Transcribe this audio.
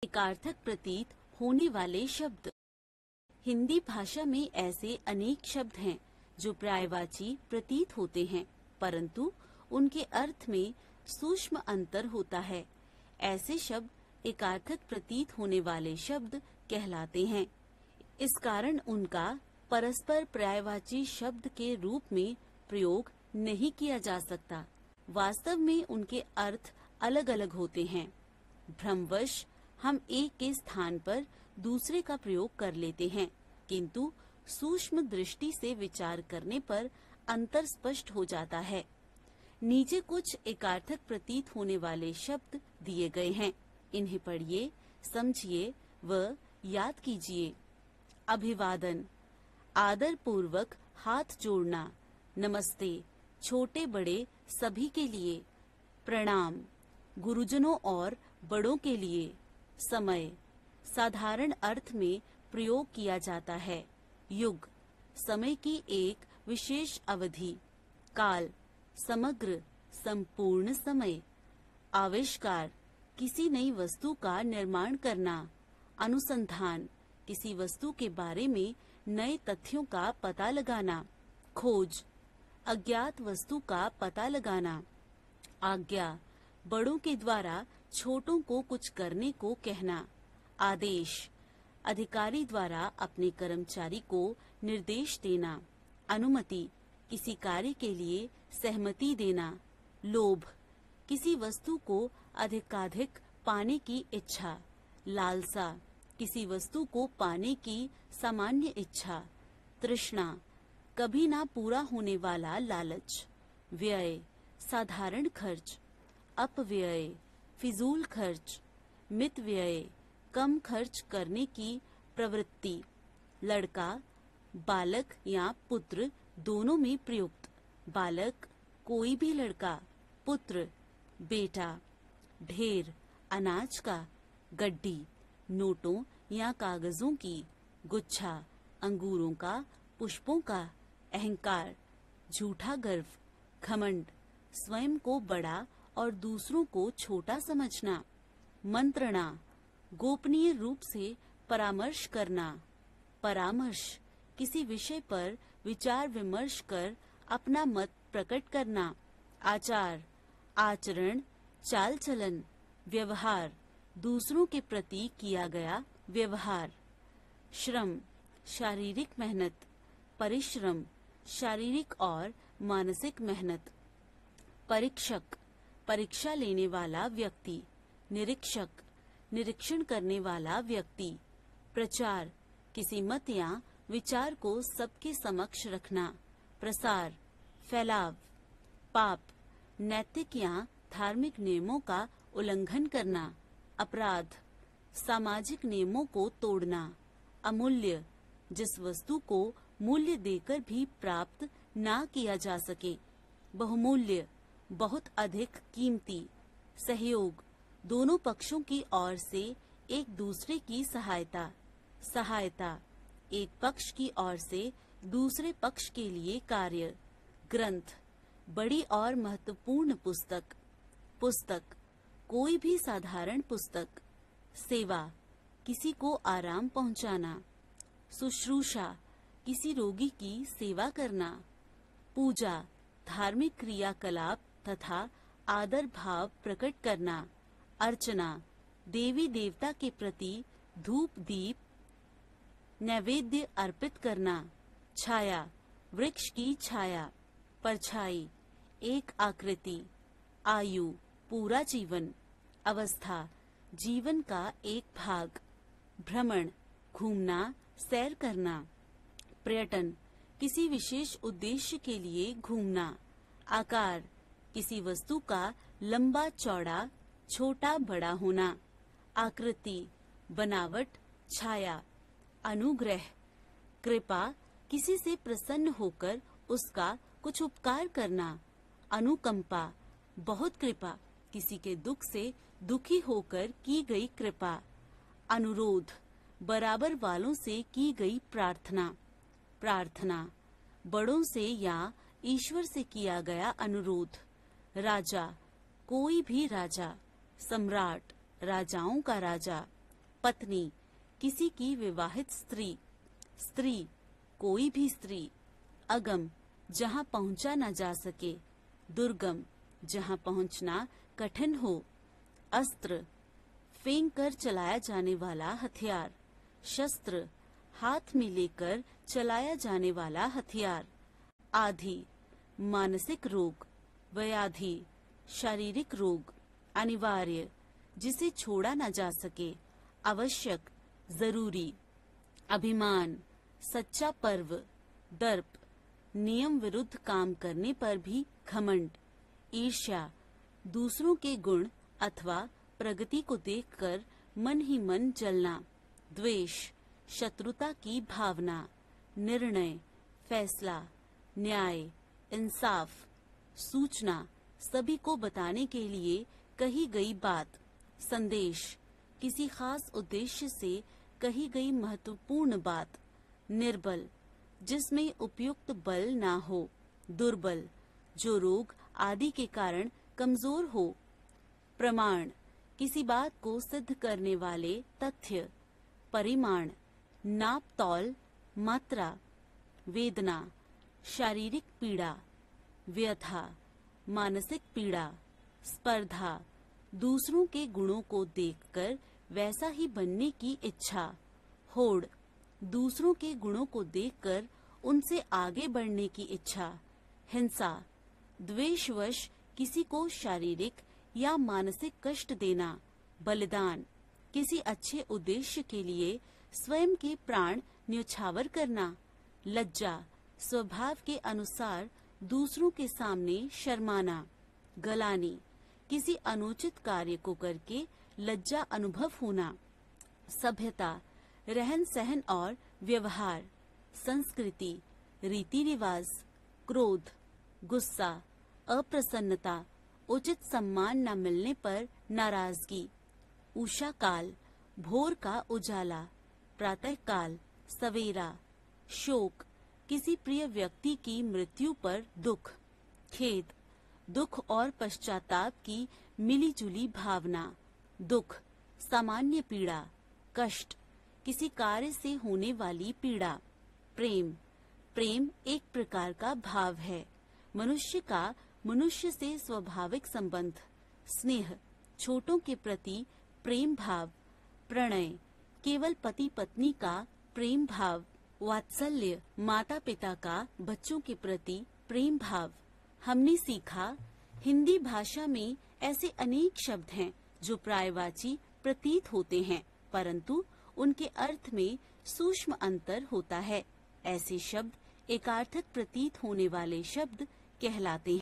एकार्थक प्रतीत होने वाले शब्द। हिंदी भाषा में ऐसे अनेक शब्द हैं जो पर्यायवाची प्रतीत होते हैं, परंतु उनके अर्थ में सूक्ष्म अंतर होता है। ऐसे शब्द एकार्थक प्रतीत होने वाले शब्द कहलाते हैं। इस कारण उनका परस्पर पर्यायवाची शब्द के रूप में प्रयोग नहीं किया जा सकता। वास्तव में उनके अर्थ अलग अलग होते हैं। भ्रमवश हम एक के स्थान पर दूसरे का प्रयोग कर लेते हैं, किंतु सूक्ष्म दृष्टि से विचार करने पर अंतर स्पष्ट हो जाता है। नीचे कुछ एकार्थक प्रतीत होने वाले शब्द दिए गए हैं। इन्हें पढ़िए, समझिए व याद कीजिए। अभिवादन, आदर पूर्वक हाथ जोड़ना, नमस्ते, छोटे बड़े सभी के लिए। प्रणाम, गुरुजनों और बड़ों के लिए। समय, साधारण अर्थ में प्रयोग किया जाता है। युग, समय की एक विशेष अवधि। काल, समग्र संपूर्ण समय। आविष्कार, किसी नई वस्तु का निर्माण करना। अनुसंधान, किसी वस्तु के बारे में नए तथ्यों का पता लगाना। खोज, अज्ञात वस्तु का पता लगाना। आज्ञा, बड़ों के द्वारा छोटों को कुछ करने को कहना। आदेश, अधिकारी द्वारा अपने कर्मचारी को निर्देश देना। अनुमति, किसी कार्य के लिए सहमति देना। लोभ, किसी वस्तु को अधिकाधिक पाने की इच्छा। लालसा, किसी वस्तु को पाने की सामान्य इच्छा। तृष्णा, कभी ना पूरा होने वाला लालच। व्यय, साधारण खर्च। अपव्यय, फिजूल खर्च। मित व्यय, कम खर्च करने की प्रवृत्ति। लड़का, बालक या पुत्र दोनों में प्रयुक्त। बालक, कोई भी लड़का। पुत्र, बेटा। ढेर, अनाज का। गड्डी, नोटों या कागजों की। गुच्छा, अंगूरों का, पुष्पों का। अहंकार, झूठा गर्व। घमंड, स्वयं को बड़ा और दूसरों को छोटा समझना। मंत्रणा, गोपनीय रूप से परामर्श करना। परामर्श, किसी विषय पर विचार विमर्श कर अपना मत प्रकट करना। आचार, आचरण, चाल चलन। व्यवहार, दूसरों के प्रति किया गया व्यवहार। श्रम, शारीरिक मेहनत। परिश्रम, शारीरिक और मानसिक मेहनत। परीक्षक, परीक्षा लेने वाला व्यक्ति। निरीक्षक, निरीक्षण करने वाला व्यक्ति। प्रचार, किसी मत या विचार को सबके समक्ष रखना। प्रसार, फैलाव। पाप, नैतिक या धार्मिक नियमों का उल्लंघन करना। अपराध, सामाजिक नियमों को तोड़ना। अमूल्य, जिस वस्तु को मूल्य देकर भी प्राप्त ना किया जा सके। बहुमूल्य, बहुत अधिक कीमती। सहयोग, दोनों पक्षों की ओर से एक दूसरे की सहायता। सहायता, एक पक्ष की ओर से दूसरे पक्ष के लिए कार्य। ग्रंथ, बड़ी और महत्वपूर्ण पुस्तक। पुस्तक, कोई भी साधारण पुस्तक। सेवा, किसी को आराम पहुंचाना। शुश्रूषा, किसी रोगी की सेवा करना। पूजा, धार्मिक क्रियाकलाप तथा आदर भाव प्रकट करना। अर्चना, देवी देवता के प्रति धूप दीप नैवेद्य अर्पित करना। छाया, वृक्ष की छाया। परछाई, एक आकृति। आयु, पूरा जीवन। अवस्था, जीवन का एक भाग। भ्रमण, घूमना, सैर करना। पर्यटन, किसी विशेष उद्देश्य के लिए घूमना। आकार, किसी वस्तु का लंबा चौड़ा, छोटा बड़ा होना। आकृति, बनावट, छाया। अनुग्रह, कृपा, किसी से प्रसन्न होकर उसका कुछ उपकार करना। अनुकंपा, बहुत कृपा, किसी के दुख से दुखी होकर की गई कृपा। अनुरोध, बराबर वालों से की गई प्रार्थना। प्रार्थना, बड़ों से या ईश्वर से किया गया अनुरोध। राजा, कोई भी राजा। सम्राट, राजाओं का राजा। पत्नी, किसी की विवाहित स्त्री। स्त्री, कोई भी स्त्री। अगम, जहाँ पहुँचा न जा सके। दुर्गम, जहाँ पहुँचना कठिन हो। अस्त्र, फेंक कर चलाया जाने वाला हथियार। शस्त्र, हाथ में लेकर चलाया जाने वाला हथियार। आधि, मानसिक रोग। व्याधि, शारीरिक रोग। अनिवार्य, जिसे छोड़ा न जा सके। आवश्यक, जरूरी। अभिमान, सच्चा पर्व। दर्प, नियम विरुद्ध काम करने पर भी घमंड। ईर्ष्या, दूसरों के गुण अथवा प्रगति को देखकर मन ही मन जलना। द्वेष, शत्रुता की भावना। निर्णय, फैसला। न्याय, इंसाफ। सूचना, सभी को बताने के लिए कही गई बात। संदेश, किसी खास उद्देश्य से कही गई महत्वपूर्ण बात। निर्बल, जिसमें उपयुक्त बल ना हो। दुर्बल, जो रोग आदि के कारण कमजोर हो। प्रमाण, किसी बात को सिद्ध करने वाले तथ्य। परिमाण, नाप तौल, मात्रा। वेदना, शारीरिक पीड़ा। व्यथा, मानसिक पीड़ा। स्पर्धा, दूसरों के गुणों को देखकर वैसा ही बनने की इच्छा। होड़, दूसरों के गुणों को देखकर उनसे आगे बढ़ने की इच्छा। हिंसा, द्वेषवश किसी को शारीरिक या मानसिक कष्ट देना। बलिदान, किसी अच्छे उद्देश्य के लिए स्वयं के प्राण न्यौछावर करना। लज्जा, स्वभाव के अनुसार दूसरों के सामने शर्माना। गलानी, किसी अनुचित कार्य को करके लज्जा अनुभव होना। सभ्यता, रहन सहन और व्यवहार। संस्कृति, रीति रिवाज। क्रोध, गुस्सा, अप्रसन्नता, उचित सम्मान न मिलने पर नाराजगी। उषा काल, भोर का उजाला। प्रातः काल, सवेरा। शोक, किसी प्रिय व्यक्ति की मृत्यु पर दुख। खेद, दुख और पश्चाताप की मिलीजुली भावना। दुख, सामान्य पीड़ा। कष्ट, किसी कार्य से होने वाली पीड़ा। प्रेम, प्रेम एक प्रकार का भाव है, मनुष्य का मनुष्य से स्वाभाविक संबंध। स्नेह, छोटों के प्रति प्रेम भाव। प्रणय, केवल पति पत्नी का प्रेम भाव। वात्सल्य, माता पिता का बच्चों के प्रति प्रेम भाव। हमने सीखा, हिंदी भाषा में ऐसे अनेक शब्द हैं जो पर्यायवाची प्रतीत होते हैं, परंतु उनके अर्थ में सूक्ष्म अंतर होता है। ऐसे शब्द एकार्थक प्रतीत होने वाले शब्द कहलाते हैं।